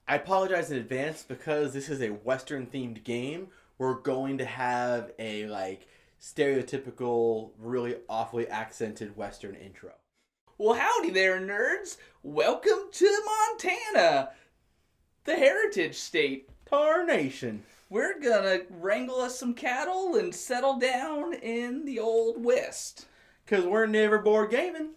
I apologize in advance because this is a Western themed game. We're going to have a stereotypical, really awfully accented Western intro. Well, howdy there, nerds. Welcome to Montana, the heritage state. Tarnation. We're gonna wrangle us some cattle and settle down in the Old West. Because we're never bored gaming.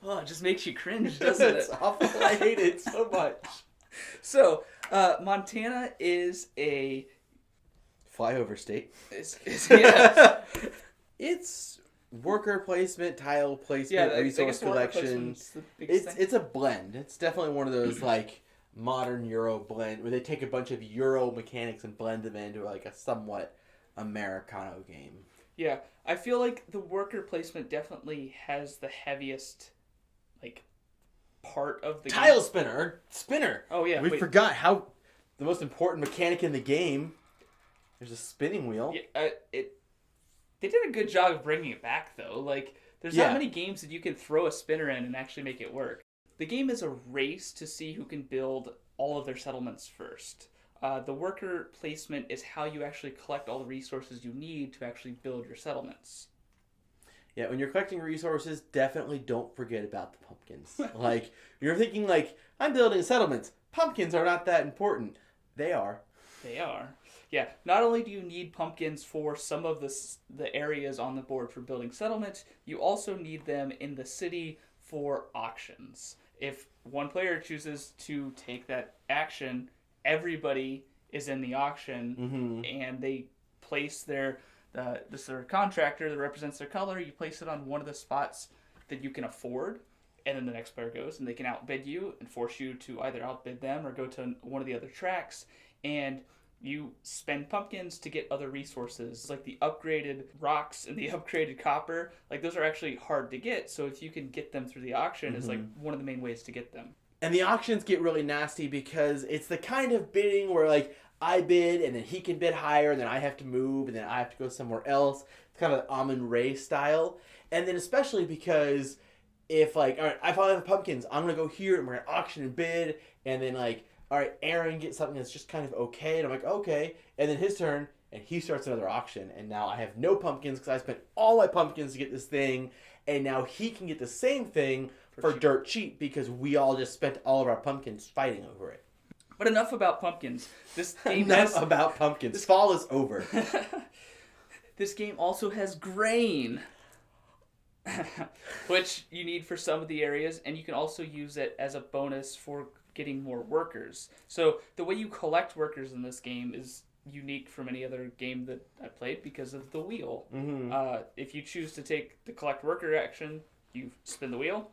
Oh, it just makes you cringe, doesn't It's it? awful. I hate it so much. So, Montana is a... Flyover state. Yeah. It's worker placement, tile placement, I resource guess worker collection. placement's the biggest thing. It's a blend. It's definitely one of those modern Euro blend where they take a bunch of Euro mechanics and blend them into a somewhat Americano game. Yeah, I feel like the worker placement definitely has the heaviest, part of the Tile game. spinner. Oh, yeah. We wait. forgot how the most important mechanic in the game. There's a spinning wheel. Yeah, they did a good job of bringing it back, though. There's Yeah. not many games that you can throw a spinner in and actually make it work. The game is a race to see who can build all of their settlements first. The worker placement is how you actually collect all the resources you need to actually build your settlements. Yeah, when you're collecting resources, definitely don't forget about the pumpkins. You're thinking I'm building settlements. Pumpkins are not that important. They are. They are. Yeah, not only do you need pumpkins for some of the areas on the board for building settlements, you also need them in the city for auctions. If one player chooses to take that action, everybody is in the auction, and they place their contractor that represents their color. You place it on one of the spots that you can afford, and then the next player goes and they can outbid you and force you to either outbid them or go to one of the other tracks, and you spend pumpkins to get other resources, like the upgraded rocks and the upgraded copper. Those are actually hard to get, so if you can get them through the auction, is one of the main ways to get them. And the auctions get really nasty because it's the kind of bidding where I bid and then he can bid higher and then I have to move and then I have to go somewhere else. It's kind of an Amun-Re style. And then especially because if all right, I finally have pumpkins, I'm going to go here and we're going to auction and bid, and then all right, Aaron gets something that's just kind of okay, and I'm like, okay, and then his turn, and he starts another auction, and now I have no pumpkins because I spent all my pumpkins to get this thing, and now he can get the same thing for dirt cheap because we all just spent all of our pumpkins fighting over it. But enough about pumpkins. This game Enough about pumpkins. Fall is over. This game also has grain, which you need for some of the areas, and you can also use it as a bonus for getting more workers. So the way you collect workers in this game is unique from any other game that I played because of the wheel. If you choose to take the collect worker action, you spin the wheel,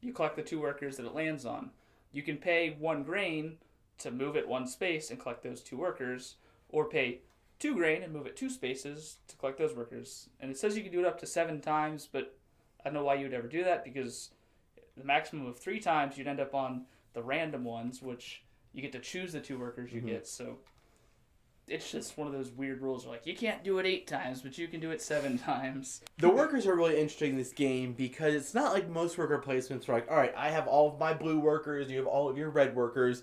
you collect the 2 workers that it lands on. You can pay 1 grain to move it 1 space and collect those 2 workers, or pay 2 grain and move it 2 spaces to collect those workers. And it says you can do it up to 7 times, but I don't know why you would ever do that, because the maximum of 3 times you'd end up on the random ones, which you get to choose the 2 workers you get. So it's just one of those weird rules where you can't do it 8 times, but you can do it 7 times. The workers are really interesting in this game because it's not like most worker placements where all right, I have all of my blue workers, you have all of your red workers.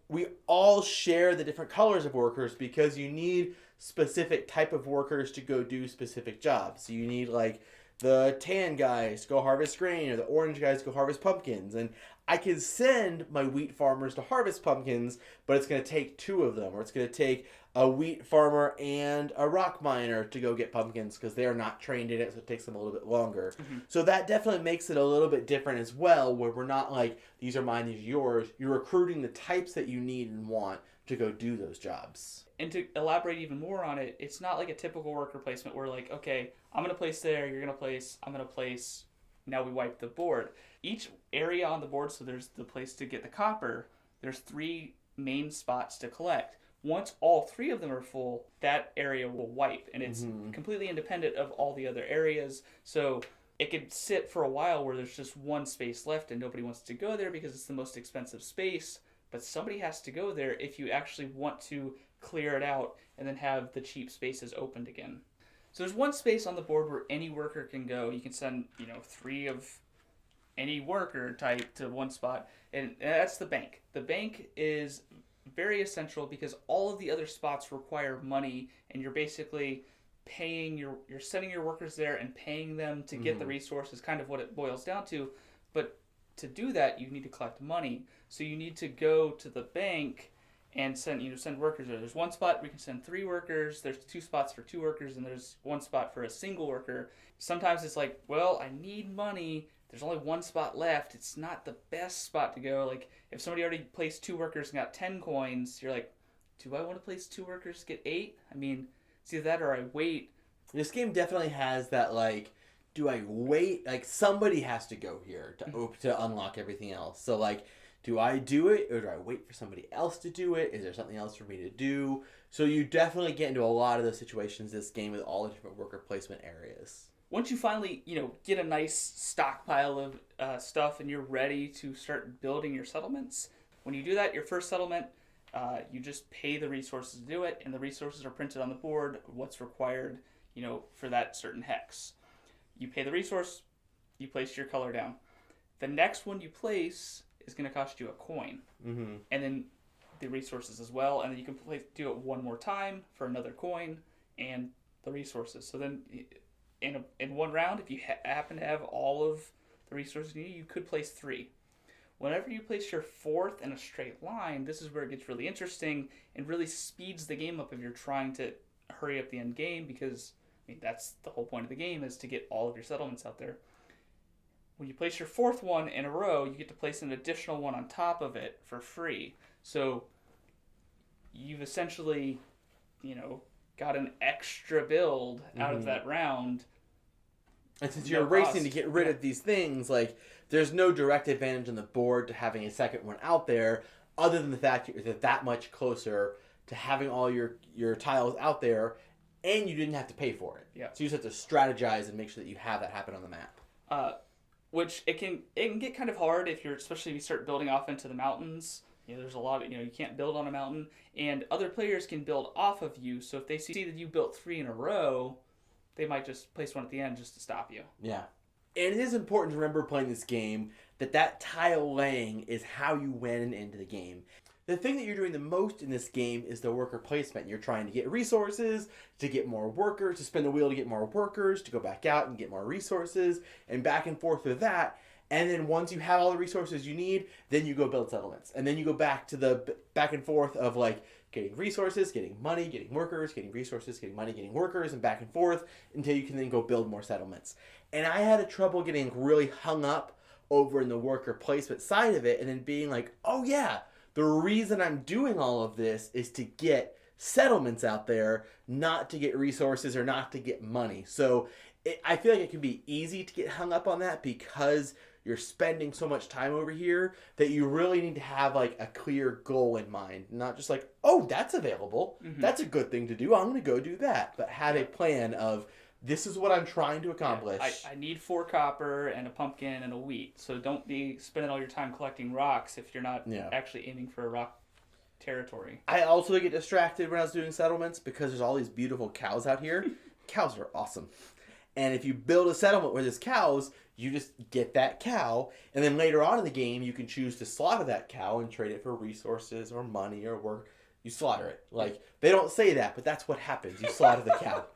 We all share the different colors of workers because you need specific type of workers to go do specific jobs. So you need the tan guys to go harvest grain, or the orange guys to go harvest pumpkins. And I can send my wheat farmers to harvest pumpkins, but it's going to take 2 of them, or it's going to take a wheat farmer and a rock miner to go get pumpkins because they are not trained in it, so it takes them a little bit longer. So that definitely makes it a little bit different as well, where we're not these are mine, these are yours. You're recruiting the types that you need and want to go do those jobs. And to elaborate even more on it, it's not like a typical worker placement where okay, I'm going to place there, you're going to place, I'm going to place, now we wipe the board. Each area on the board, so there's the place to get the copper, there's 3 main spots to collect. Once all 3 of them are full, that area will wipe, and it's completely independent of all the other areas. So it could sit for a while where there's just 1 space left and nobody wants to go there because it's the most expensive space, but somebody has to go there if you actually want to clear it out and then have the cheap spaces opened again. So there's one space on the board where any worker can go. You can send, 3 of any worker type to one spot, and that's the bank. The bank is very essential because all of the other spots require money, and you're basically you're sending your workers there and paying them to get the resources, kind of what it boils down to. But to do that, you need to collect money. So you need to go to the bank and send workers there. There's one spot where you can send 3 workers, there's 2 spots for 2 workers, and there's 1 spot for a single worker. Sometimes it's like, well, I need money, there's only 1 spot left. It's not the best spot to go. Like, if somebody already placed 2 workers and got 10 coins, you're like, do I want to place 2 workers to get 8? I mean, it's either that or I wait. This game definitely has that, like, do I wait? Like, somebody has to go here to unlock everything else. So, like, do I do it or do I wait for somebody else to do it? Is there something else for me to do? So you definitely get into a lot of those situations this game with all the different worker placement areas. Once you finally, get a nice stockpile of stuff and you're ready to start building your settlements, when you do that, your first settlement, you just pay the resources to do it, and the resources are printed on the board, what's required, for that certain hex. You pay the resource, you place your color down. The next one you place is going to cost you a coin, and then the resources as well, and then you can do it one more time for another coin and the resources. So then in one round, if you happen to have all of the resources you need, you could place 3. Whenever you place your 4th in a straight line, this is where it gets really interesting and really speeds the game up if you're trying to hurry up the end game, because that's the whole point of the game, is to get all of your settlements out there. When you place your 4th one in a row, you get to place an additional one on top of it for free. So you've essentially, got an extra build out of that round. And since you're racing to get rid of these things, like, there's no direct advantage on the board to having a second one out there, other than the fact that you're that much closer to having all your tiles out there, and you didn't have to pay for it. Yeah. So you just have to strategize and make sure that you have that happen on the map. Which it can get kind of hard especially if you start building off into the mountains. There's a lot of, you can't build on a mountain, and other players can build off of you. So if they see that you built 3 in a row, they might just place one at the end just to stop you. Yeah. And it is important to remember playing this game that tile laying is how you win into the game. The thing that you're doing the most in this game is the worker placement. You're trying to get resources, to get more workers, to spin the wheel to get more workers, to go back out and get more resources, and back and forth with that. And then once you have all the resources you need, then you go build settlements. And then you go back to the back and forth of, like, getting resources, getting money, getting workers, getting resources, getting money, getting workers, and back and forth until you can then go build more settlements. And I had a trouble getting really hung up over in the worker placement side of it, and then being like, oh yeah, the reason I'm doing all of this is to get settlements out there, not to get resources or not to get money. So I feel like it can be easy to get hung up on that because you're spending so much time over here that you really need to have, like, a clear goal in mind. Not just like, oh, that's available. That's a good thing to do. I'm going to go do that. But have a plan of, this is what I'm trying to accomplish. I need 4 copper and a pumpkin and a wheat. So don't be spending all your time collecting rocks if you're not actually aiming for a rock territory. I also get distracted when I was doing settlements because there's all these beautiful cows out here. Cows are awesome. And if you build a settlement where there's cows, you just get that cow, and then later on in the game, you can choose to slaughter that cow and trade it for resources or money or work. You slaughter it. Like, they don't say that, but that's what happens. You slaughter the cow.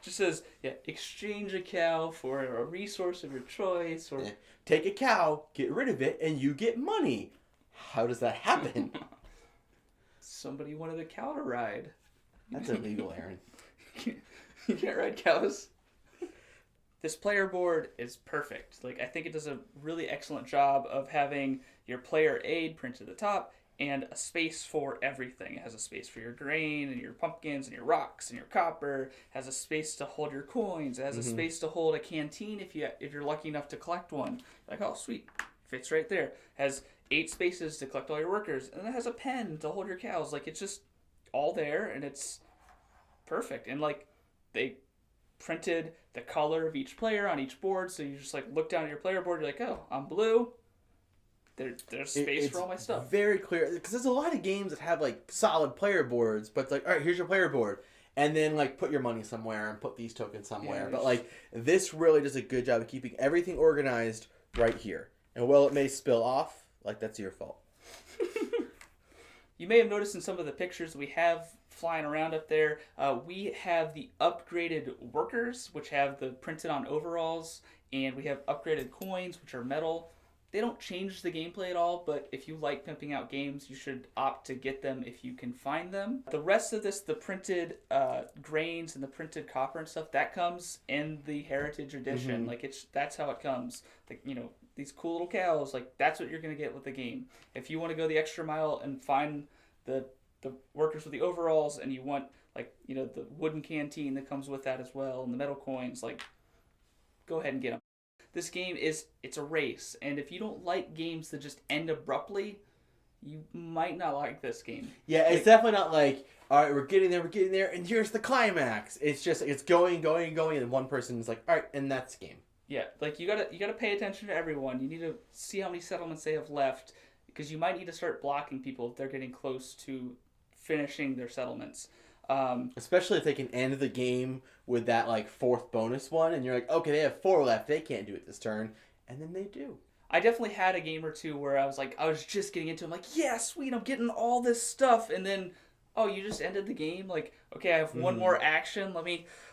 Just says, exchange a cow for a resource of your choice, or take a cow, get rid of it, and you get money. How does that happen? Somebody wanted a cow to ride. That's illegal, Aaron. You can't ride cows. This player board is perfect. Like, I think it does a really excellent job of having your player aid printed at the top and a space for everything. It has a space for your grain and your pumpkins and your rocks and your copper. It has a space to hold your coins. It has a space to hold a canteen if you're lucky enough to collect one. Like, oh, sweet. Fits right there. It has 8 spaces to collect all your workers. And it has a pen to hold your cows. Like, it's just all there, and it's perfect. And, like, they printed the color of each player on each board, so you just, like, look down at your player board, you're like, oh, I'm blue. There's space for all my stuff. Very clear, because there's a lot of games that have, like, solid player boards, but it's like, all right, here's your player board, and then like put your money somewhere and put these tokens somewhere. Yeah, But like this really does a good job of keeping everything organized right here. And while it may spill off, like that's your fault. You may have noticed in some of the pictures we have flying around up there, we have the upgraded workers, which have the printed on overalls, and we have upgraded coins, which are metal. They don't change the gameplay at all, but if you like pimping out games, you should opt to get them if you can find them. The rest of this, the printed grains and the printed copper and stuff, that comes in the Heritage Edition. Mm-hmm. Like that's how it comes. Like, you know, these cool little cows, like that's what you're gonna get with the game. If you want to go the extra mile and find the workers with the overalls, and you want, like, you know, the wooden canteen that comes with that as well, and the metal coins, like, go ahead and get them. This game it's a race, and if you don't like games that just end abruptly, you might not like this game. Yeah, it's definitely not like, all right, we're getting there, and here's the climax. It's just it's going, and one person's like, all right, and that's the game. Yeah, like you gotta pay attention to everyone. You need to see how many settlements they have left, because you might need to start blocking people if they're getting close to finishing their settlements. Especially if they can end the game with that like fourth bonus one, and you're like, okay, they have 4 left, they can't do it this turn, and then they do. I definitely had a game or two where I was just getting into it. I'm like, yeah, sweet, I'm getting all this stuff, and then, oh, you just ended the game? Like, okay, I have one more action,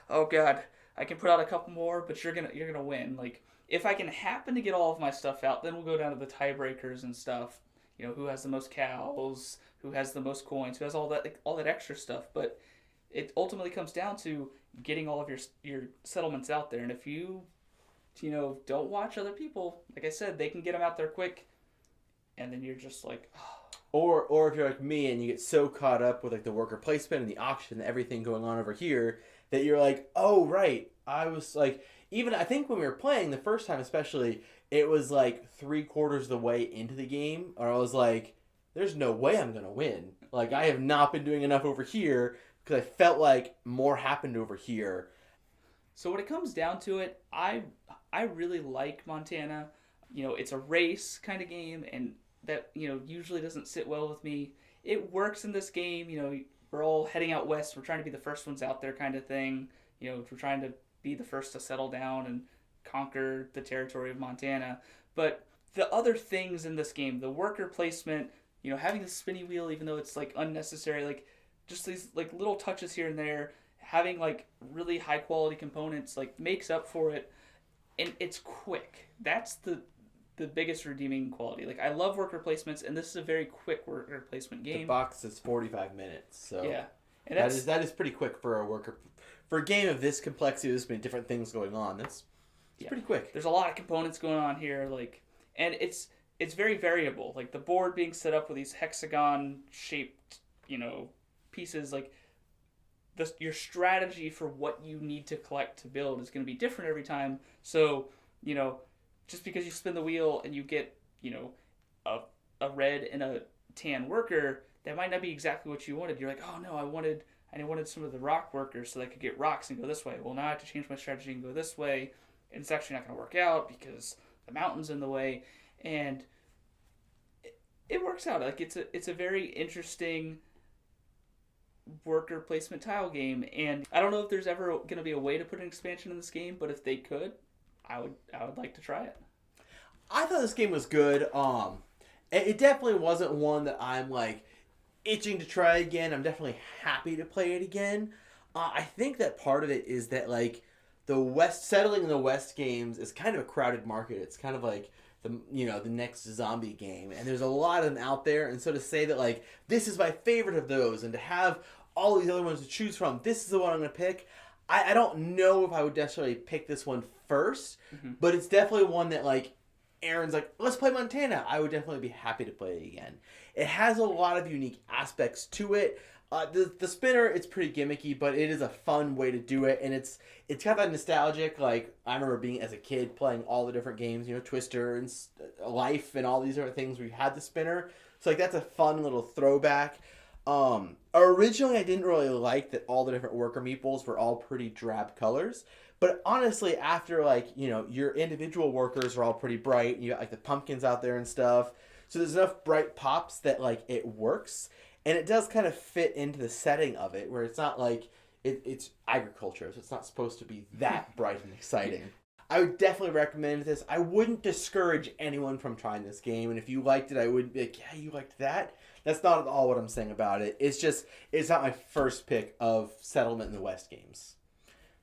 oh god, I can put out a couple more, but you're gonna win. Like, if I can happen to get all of my stuff out, then we'll go down to the tiebreakers and stuff. You know, who has the most cows, who has the most coins, who has all that extra stuff. But it ultimately comes down to getting all of your settlements out there. And if you don't watch other people, like I said, they can get them out there quick, and then you're just like, oh. Or if you're like me and you get so caught up with like the worker placement and the auction and everything going on over here that you're like, oh right, I was like, even I think when we were playing the first time especially, it was like 3/4 of the way into the game, or I was like, there's no way I'm gonna win. Like, I have not been doing enough over here because I felt like more happened over here. So when it comes down to it, I really like Montana. You know, it's a race kind of game, and that, you know, usually doesn't sit well with me. It works in this game. You know, we're all heading out west. We're trying to be the first ones out there kind of thing. You know, we're trying to be the first to settle down and conquer the territory of Montana. But the other things in this game, the worker placement, you know, having the spinny wheel, even though it's like unnecessary, like just these like little touches here and there, having like really high quality components, like makes up for it. And it's quick. That's the biggest redeeming quality. Like, I love worker placements, and this is a very quick worker placement game. The box is 45 minutes, so yeah, and that is pretty quick for a worker, for a game of this complexity. There's many different things going on. It's pretty quick. There's a lot of components going on here, like, and it's very variable. Like, the board being set up with these hexagon shaped, you know, pieces, like your strategy for what you need to collect to build is going to be different every time. So, you know, just because you spin the wheel and you get, you know, a red and a tan worker, that might not be exactly what you wanted. You're like, oh no, I wanted some of the rock workers so that I could get rocks and go this way. Well, now I have to change my strategy and go this way, and it's actually not going to work out because the mountain's in the way, and it works out. Like, it's a very interesting worker placement tile game, and I don't know if there's ever going to be a way to put an expansion in this game, but if they could, I would like to try it. I thought this game was good. It definitely wasn't one that I'm like itching to try again. I'm definitely happy to play it again. I think that part of it is that like settling in the West games is kind of a crowded market. It's kind of like the next zombie game, and there's a lot of them out there. And so to say that like this is my favorite of those, and to have all these other ones to choose from, this is the one I'm gonna pick. I don't know if I would necessarily pick this one first, but it's definitely one that like Aaron's like, let's play Montana. I would definitely be happy to play it again. It has a lot of unique aspects to it. The spinner, it's pretty gimmicky, but it is a fun way to do it, and it's got that nostalgic, like, I remember being as a kid playing all the different games, you know, Twister and Life and all these other things where you had the spinner. So like that's a fun little throwback. Originally I didn't really like that all the different worker meeples were all pretty drab colors, but honestly after like, you know, your individual workers are all pretty bright, and you got like the pumpkins out there and stuff, so there's enough bright pops that like it works, and it does kind of fit into the setting of it, where it's not like it's agriculture, so it's not supposed to be that bright and exciting. I would definitely recommend this. I wouldn't discourage anyone from trying this game, and if you liked it, I would be like, yeah, you liked that? That's not at all what I'm saying about it. It's just, it's not my first pick of Settlement in the West games.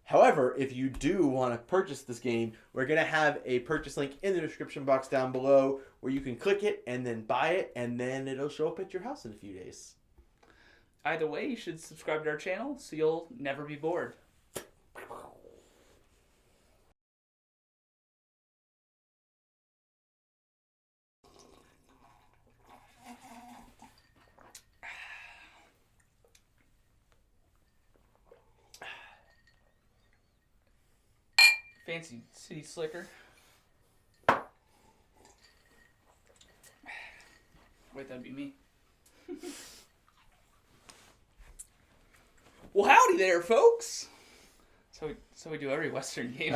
However, if you do want to purchase this game, we're going to have a purchase link in the description box down below where you can click it and then buy it, and then it'll show up at your house in a few days. Either way, you should subscribe to our channel so you'll never be bored. Fancy City Slicker. Wait, that'd be me. Well, howdy there, folks. So we do every Western game.